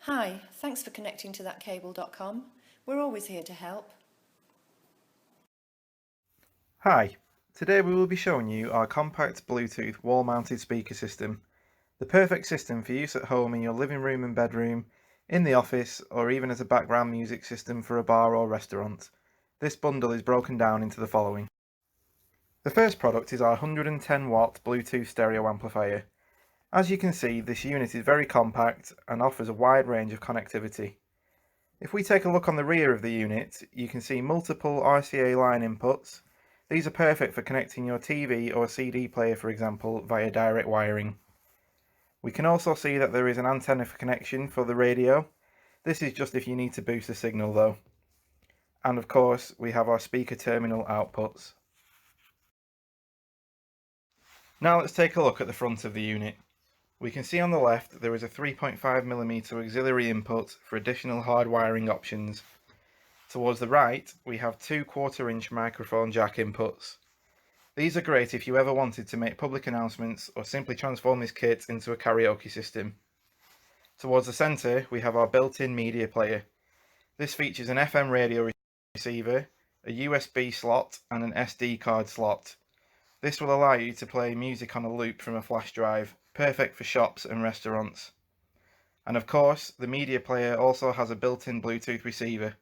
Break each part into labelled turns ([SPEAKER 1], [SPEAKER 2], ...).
[SPEAKER 1] Hi, thanks for connecting to thatcable.com. We're always here to help.
[SPEAKER 2] Hi, today we will be showing you our compact Bluetooth wall-mounted speaker system, the perfect system for use at home in your living room and bedroom, in the office, or even as a background music system for a bar or restaurant. This bundle is broken down into the following. The first product is our 110 watt Bluetooth stereo amplifier. As you can see, this unit is very compact and offers a wide range of connectivity. If we take a look on the rear of the unit, you can see multiple RCA line inputs. These are perfect for connecting your TV or CD player, for example, via direct wiring. We can also see that there is an antenna for connection for the radio. This is just if you need to boost the signal though. And of course, we have our speaker terminal outputs. Now let's take a look at the front of the unit. We can see on the left there is a 3.5mm auxiliary input for additional hard wiring options. Towards the right, we have two 1/4-inch microphone jack inputs. These are great if you ever wanted to make public announcements or simply transform this kit into a karaoke system. Towards the centre, we have our built-in media player. This features an FM radio receiver, a USB slot and an SD card slot. This will allow you to play music on a loop from a flash drive, perfect for shops and restaurants. And of course, the media player also has a built-in Bluetooth receiver.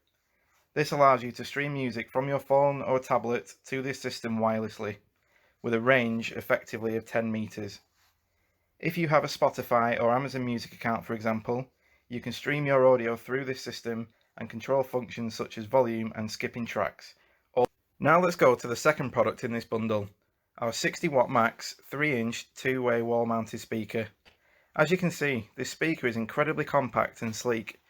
[SPEAKER 2] This allows you to stream music from your phone or tablet to this system wirelessly, with a range effectively of 10 meters. If you have a Spotify or Amazon Music account, for example, you can stream your audio through this system and control functions such as volume and skipping tracks. Now let's go to the second product in this bundle, our 60 watt max 3-inch two-way wall mounted speaker. As you can see, this speaker is incredibly compact and sleek.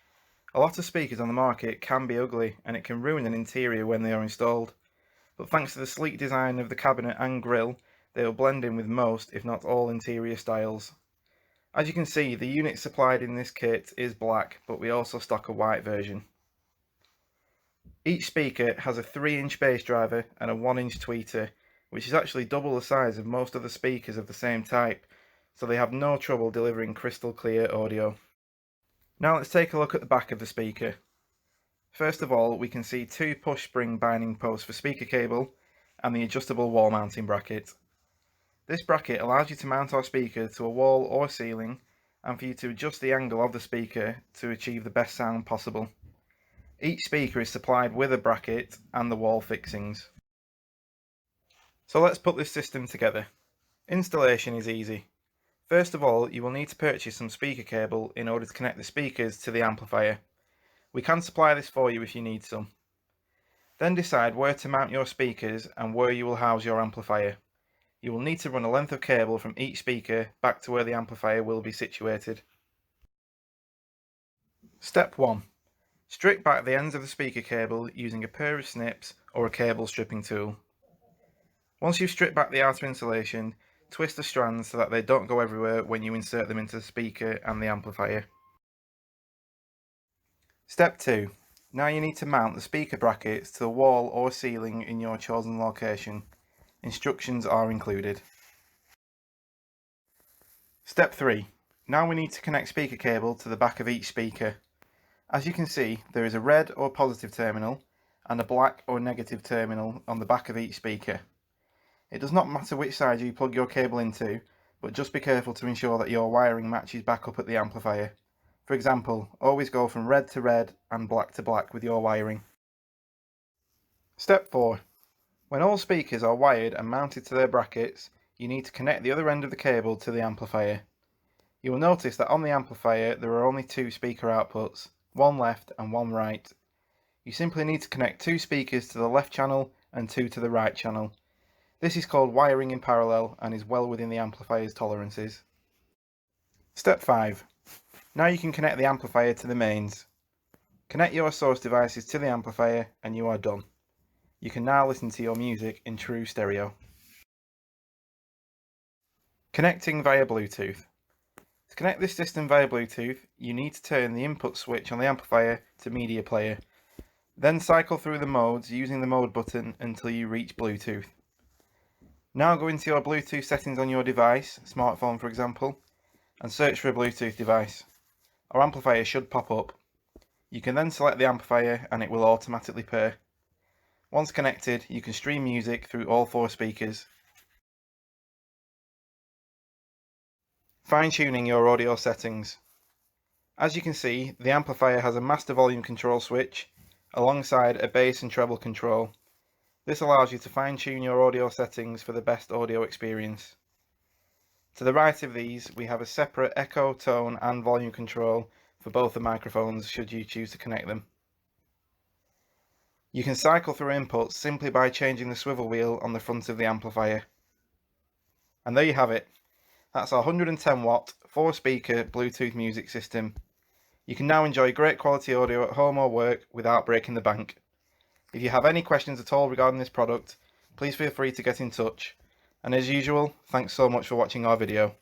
[SPEAKER 2] A lot of speakers on the market can be ugly and it can ruin an interior when they are installed, but thanks to the sleek design of the cabinet and grille, they will blend in with most, if not all, interior styles. As you can see, the unit supplied in this kit is black, but we also stock a white version. Each speaker has a 3-inch bass driver and a 1-inch tweeter, which is actually double the size of most other speakers of the same type, so they have no trouble delivering crystal clear audio. Now let's take a look at the back of the speaker. First of all, we can see two push spring binding posts for speaker cable and the adjustable wall mounting bracket. This bracket allows you to mount our speaker to a wall or ceiling and for you to adjust the angle of the speaker to achieve the best sound possible. Each speaker is supplied with a bracket and the wall fixings. So let's put this system together. Installation is easy. First of all, you will need to purchase some speaker cable in order to connect the speakers to the amplifier. We can supply this for you if you need some. Then decide where to mount your speakers and where you will house your amplifier. You will need to run a length of cable from each speaker back to where the amplifier will be situated. Step 1. Strip back the ends of the speaker cable using a pair of snips or a cable stripping tool. Once you've stripped back the outer insulation, twist the strands so that they don't go everywhere when you insert them into the speaker and the amplifier. Step 2. Now you need to mount the speaker brackets to the wall or ceiling in your chosen location. Instructions are included. Step 3. Now we need to connect speaker cable to the back of each speaker. As you can see, there is a red or positive terminal and a black or negative terminal on the back of each speaker. It does not matter which side you plug your cable into, but just be careful to ensure that your wiring matches back up at the amplifier. For example, always go from red to red and black to black with your wiring. Step 4. When all speakers are wired and mounted to their brackets, you need to connect the other end of the cable to the amplifier. You will notice that on the amplifier there are only two speaker outputs, one left and one right. You simply need to connect two speakers to the left channel and two to the right channel. This is called wiring in parallel and is well within the amplifier's tolerances. Step 5. Now you can connect the amplifier to the mains. Connect your source devices to the amplifier and you are done. You can now listen to your music in true stereo. Connecting via Bluetooth. To connect this system via Bluetooth, you need to turn the input switch on the amplifier to media player. Then cycle through the modes using the mode button until you reach Bluetooth. Now go into your Bluetooth settings on your device, smartphone for example, and search for a Bluetooth device. our amplifier should pop up. You can then select the amplifier and it will automatically pair. Once connected, you can stream music through all 4 speakers. Fine-tuning your audio settings. As you can see, the amplifier has a master volume control switch alongside a bass and treble control. This allows you to fine-tune your audio settings for the best audio experience. To the right of these, we have a separate echo, tone and volume control for both the microphones should you choose to connect them. You can cycle through inputs simply by changing the swivel wheel on the front of the amplifier. And there you have it. That's our 110 watt, 4 speaker Bluetooth music system. You can now enjoy great quality audio at home or work without breaking the bank. If you have any questions at all regarding this product, please feel free to get in touch. And as usual, thanks so much for watching our video.